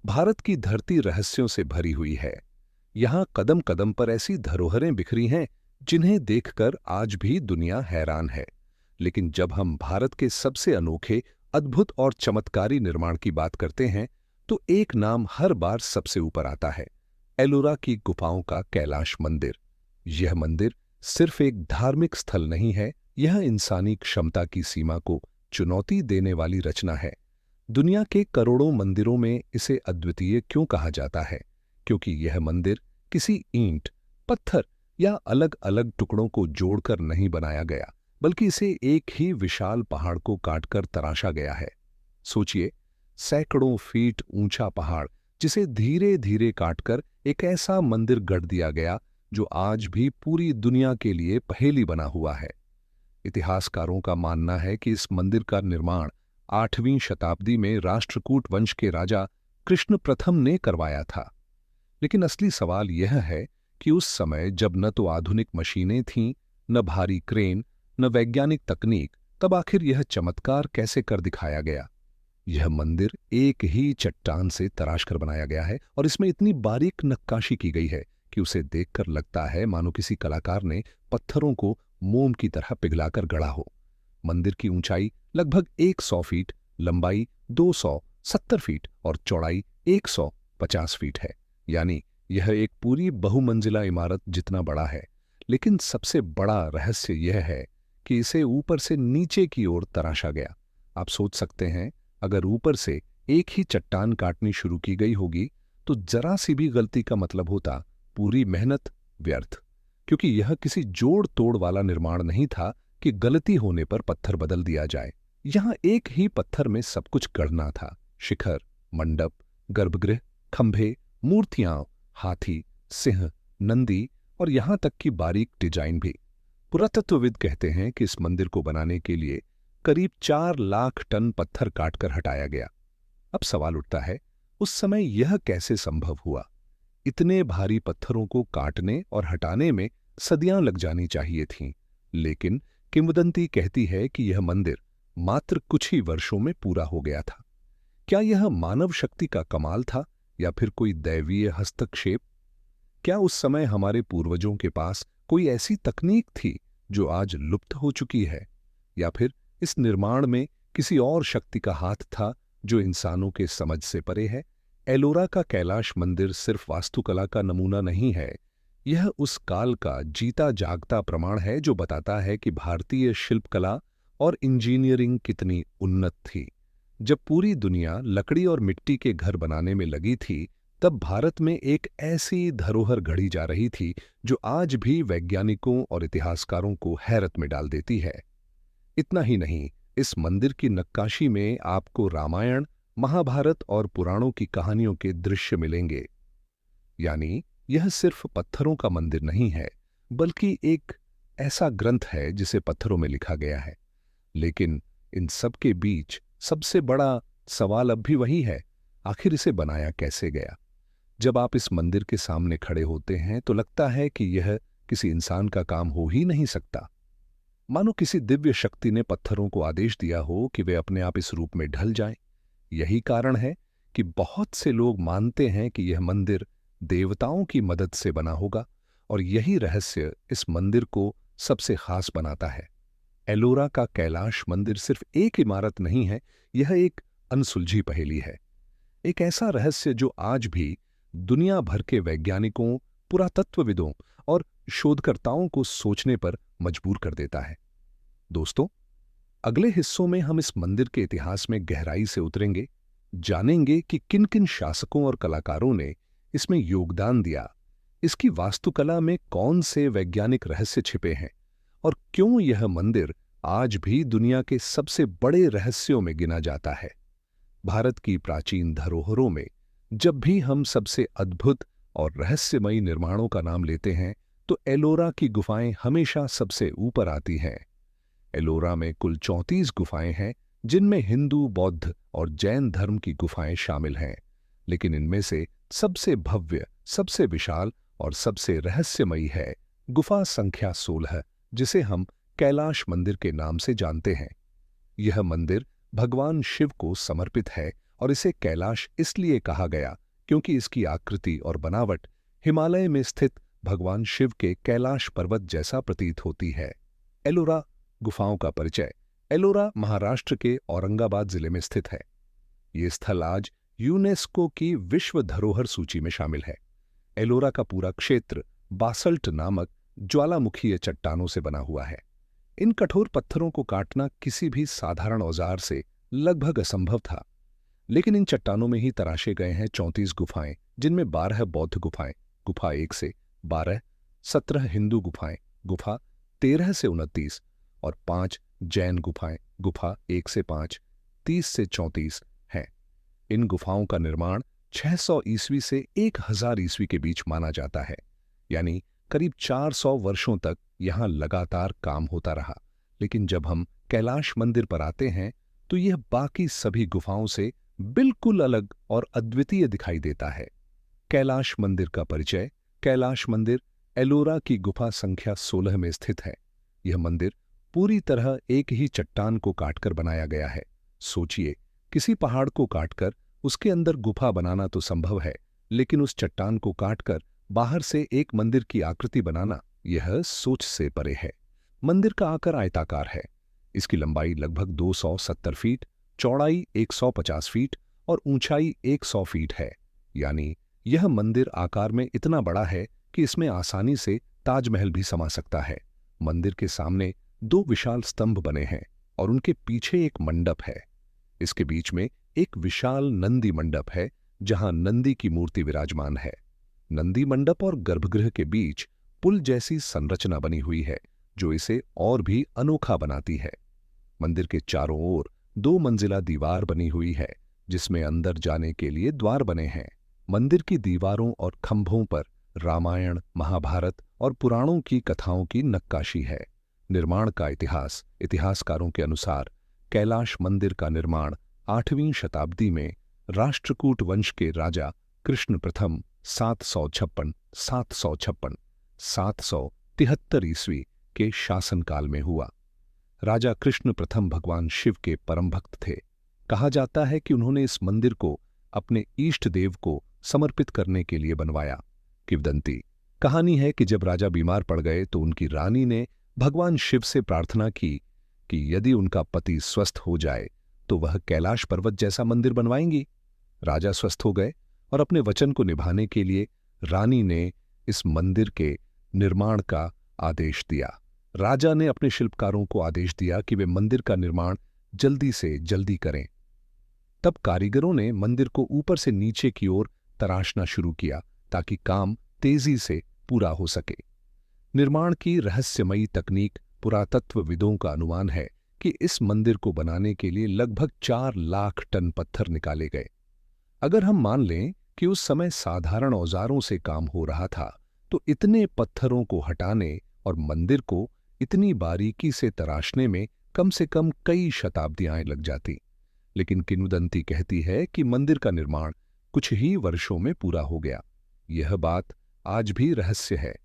भारत की धरती रहस्यों से भरी हुई है। यहाँ कदम कदम पर ऐसी धरोहरें बिखरी हैं जिन्हें देखकर आज भी दुनिया हैरान है। लेकिन जब हम भारत के सबसे अनोखे, अद्भुत और चमत्कारी निर्माण की बात करते हैं तो एक नाम हर बार सबसे ऊपर आता है। एलोरा की गुफाओं का कैलाश मंदिर। यह मंदिर सिर्फ एक धार्मिक स्थल नहीं है, यह इंसानी क्षमता की सीमा को चुनौती देने वाली रचना है। दुनिया के करोड़ों मंदिरों में इसे अद्वितीय क्यों कहा जाता है? क्योंकि यह मंदिर किसी ईंट, पत्थर या अलग अलग टुकड़ों को जोड़कर नहीं बनाया गया, बल्कि इसे एक ही विशाल पहाड़ को काटकर तराशा गया है। सोचिए, सैकड़ों फीट ऊंचा पहाड़ जिसे धीरे धीरे काटकर एक ऐसा मंदिर गढ़ दिया गया जो आज भी पूरी दुनिया के लिए पहेली बना हुआ है। इतिहासकारों का मानना है कि इस मंदिर का निर्माण 8वीं शताब्दी में राष्ट्रकूट वंश के राजा कृष्ण प्रथम ने करवाया था। लेकिन असली सवाल यह है कि उस समय जब न तो आधुनिक मशीनें थीं, न भारी क्रेन, न वैज्ञानिक तकनीक, तब आखिर यह चमत्कार कैसे कर दिखाया गया? यह मंदिर एक ही चट्टान से तराश कर बनाया गया है और इसमें इतनी बारीक नक्काशी की गई है कि उसे देखकर लगता है मानो किसी कलाकार ने पत्थरों को मोम की तरह पिघलाकर गढ़ा हो। मंदिर की ऊंचाई लगभग 100 फीट, लंबाई 270 फीट और चौड़ाई 150 फीट है। यानी यह एक पूरी बहुमंजिला इमारत जितना बड़ा है। लेकिन सबसे बड़ा रहस्य यह है कि इसे ऊपर से नीचे की ओर तराशा गया। आप सोच सकते हैं, अगर ऊपर से एक ही चट्टान काटनी शुरू की गई होगी तो जरा सी भी गलती का मतलब होता पूरी मेहनत व्यर्थ। क्योंकि यह किसी जोड़ तोड़ वाला निर्माण नहीं था कि गलती होने पर पत्थर बदल दिया जाए। यहां एक ही पत्थर में सब कुछ गढ़ना था। शिखर, मंडप, गर्भगृह, खंभे, मूर्तियां, हाथी, सिंह, नंदी और यहां तक कि बारीक डिजाइन भी। पुरातत्वविद कहते हैं कि इस मंदिर को बनाने के लिए करीब 4 लाख टन पत्थर काटकर हटाया गया। अब सवाल उठता है, उस समय यह कैसे संभव हुआ? इतने भारी पत्थरों को काटने और हटाने में सदियां लग जानी चाहिए थीं। लेकिन किंवदंती कहती है कि यह मंदिर मात्र कुछ ही वर्षों में पूरा हो गया था। क्या यह मानव शक्ति का कमाल था या फिर कोई दैवीय हस्तक्षेप? क्या उस समय हमारे पूर्वजों के पास कोई ऐसी तकनीक थी जो आज लुप्त हो चुकी है? या फिर इस निर्माण में किसी और शक्ति का हाथ था जो इंसानों के समझ से परे है? एलोरा का कैलाश मंदिर सिर्फ वास्तुकला का नमूना नहीं है, यह उस काल का जीता जागता प्रमाण है जो बताता है कि भारतीय शिल्पकला और इंजीनियरिंग कितनी उन्नत थी। जब पूरी दुनिया लकड़ी और मिट्टी के घर बनाने में लगी थी, तब भारत में एक ऐसी धरोहर गढ़ी जा रही थी जो आज भी वैज्ञानिकों और इतिहासकारों को हैरत में डाल देती है। इतना ही नहीं, इस मंदिर की नक्काशी में आपको रामायण, महाभारत और पुराणों की कहानियों के दृश्य मिलेंगे। यानी यह सिर्फ पत्थरों का मंदिर नहीं है, बल्कि एक ऐसा ग्रंथ है जिसे पत्थरों में लिखा गया है। लेकिन इन सब के बीच सबसे बड़ा सवाल अब भी वही है, आखिर इसे बनाया कैसे गया? जब आप इस मंदिर के सामने खड़े होते हैं तो लगता है कि यह किसी इंसान का काम हो ही नहीं सकता। मानो किसी दिव्य शक्ति ने पत्थरों को आदेश दिया हो कि वे अपने आप इस रूप में ढल जाएं। यही कारण है कि बहुत से लोग मानते हैं कि यह मंदिर देवताओं की मदद से बना होगा, और यही रहस्य इस मंदिर को सबसे खास बनाता है। एलोरा का कैलाश मंदिर सिर्फ एक इमारत नहीं है, यह एक अनसुलझी पहेली है। एक ऐसा रहस्य जो आज भी दुनिया भर के वैज्ञानिकों, पुरातत्वविदों और शोधकर्ताओं को सोचने पर मजबूर कर देता है। दोस्तों, अगले हिस्सों में हम इस मंदिर के इतिहास में गहराई से उतरेंगे, जानेंगे कि किन किन शासकों और कलाकारों ने इसमें योगदान दिया, इसकी वास्तुकला में कौन से वैज्ञानिक रहस्य छिपे हैं और क्यों यह मंदिर आज भी दुनिया के सबसे बड़े रहस्यों में गिना जाता है। भारत की प्राचीन धरोहरों में जब भी हम सबसे अद्भुत और रहस्यमयी निर्माणों का नाम लेते हैं तो एलोरा की गुफाएं हमेशा सबसे ऊपर आती हैं। एलोरा में कुल 34 गुफाएं हैं, जिनमें हिंदू, बौद्ध और जैन धर्म की गुफाएं शामिल हैं। लेकिन इनमें से सबसे भव्य, सबसे विशाल और सबसे रहस्यमयी है गुफा संख्या 16, जिसे हम कैलाश मंदिर के नाम से जानते हैं। यह मंदिर भगवान शिव को समर्पित है और इसे कैलाश इसलिए कहा गया क्योंकि इसकी आकृति और बनावट हिमालय में स्थित भगवान शिव के कैलाश पर्वत जैसा प्रतीत होती है। एलोरा गुफाओं का परिचय। एलोरा महाराष्ट्र के औरंगाबाद जिले में स्थित है। ये स्थल आज यूनेस्को की विश्व धरोहर सूची में शामिल है। एलोरा का पूरा क्षेत्र बासल्ट नामक ज्वालामुखीय चट्टानों से बना हुआ है। इन कठोर पत्थरों को काटना किसी भी साधारण औजार से लगभग असंभव था, लेकिन इन चट्टानों में ही तराशे गए हैं 34 गुफाएं, जिनमें 12 बौद्ध गुफाएं, गुफा 1 से 12, 17 हिंदू गुफाएं, गुफा 13 से 29 और 5 जैन गुफाएं, गुफा 1 से 5, 30 से 34 हैं। इन गुफाओं का निर्माण 600 ईस्वी से 1000 ईस्वी के बीच माना जाता है, यानी करीब 400 वर्षों तक यहां लगातार काम होता रहा। लेकिन जब हम कैलाश मंदिर पर आते हैं तो यह बाकी सभी गुफाओं से बिल्कुल अलग और अद्वितीय दिखाई देता है। कैलाश मंदिर का परिचय। कैलाश मंदिर एलोरा की गुफा संख्या 16 में स्थित है। यह मंदिर पूरी तरह एक ही चट्टान को काटकर बनाया गया है। सोचिए, किसी पहाड़ को काटकर उसके अंदर गुफा बनाना तो संभव है, लेकिन उस चट्टान को काटकर बाहर से एक मंदिर की आकृति बनाना, यह सोच से परे है। मंदिर का आकार आयताकार है। इसकी लंबाई लगभग 270 फीट, चौड़ाई 150 फीट और ऊंचाई 100 फीट है। यानी यह मंदिर आकार में इतना बड़ा है कि इसमें आसानी से ताजमहल भी समा सकता है। मंदिर के सामने 2 विशाल स्तंभ बने हैं और उनके पीछे एक मंडप है। इसके बीच में एक विशाल नंदी मंडप है, जहां नंदी की मूर्ति विराजमान है। नंदी मंडप और गर्भगृह के बीच पुल जैसी संरचना बनी हुई है, जो इसे और भी अनोखा बनाती है। मंदिर के चारों ओर 2 मंजिला दीवार बनी हुई है, जिसमें अंदर जाने के लिए द्वार बने हैं। मंदिर की दीवारों और खंभों पर रामायण, महाभारत और पुराणों की कथाओं की नक्काशी है। निर्माण का इतिहास। इतिहासकारों के अनुसार कैलाश मंदिर का निर्माण 8वीं शताब्दी में राष्ट्रकूट वंश के राजा कृष्ण प्रथम 773 ईस्वी के शासनकाल में हुआ। राजा कृष्ण प्रथम भगवान शिव के परम भक्त थे। कहा जाता है कि उन्होंने इस मंदिर को अपने इष्ट देव को समर्पित करने के लिए बनवाया। किंवदंती कहानी है कि जब राजा बीमार पड़ गए तो उनकी रानी ने भगवान शिव से प्रार्थना की कि यदि उनका पति स्वस्थ हो जाए तो वह कैलाश पर्वत जैसा मंदिर बनवाएंगी। राजा स्वस्थ हो गए और अपने वचन को निभाने के लिए रानी ने इस मंदिर के निर्माण का आदेश दिया। राजा ने अपने शिल्पकारों को आदेश दिया कि वे मंदिर का निर्माण जल्दी से जल्दी करें। तब कारीगरों ने मंदिर को ऊपर से नीचे की ओर तराशना शुरू किया ताकि काम तेजी से पूरा हो सके। निर्माण की रहस्यमयी तकनीक। पुरातत्वविदों का अनुमान है कि इस मंदिर को बनाने के लिए लगभग 4 लाख टन पत्थर निकाले गए। अगर हम मान लें कि उस समय साधारण औजारों से काम हो रहा था, तो इतने पत्थरों को हटाने और मंदिर को इतनी बारीकी से तराशने में कम से कम कई शताब्दियां लग जाती। लेकिन किंवदंती कहती है कि मंदिर का निर्माण कुछ ही वर्षों में पूरा हो गया। यह बात आज भी रहस्य है।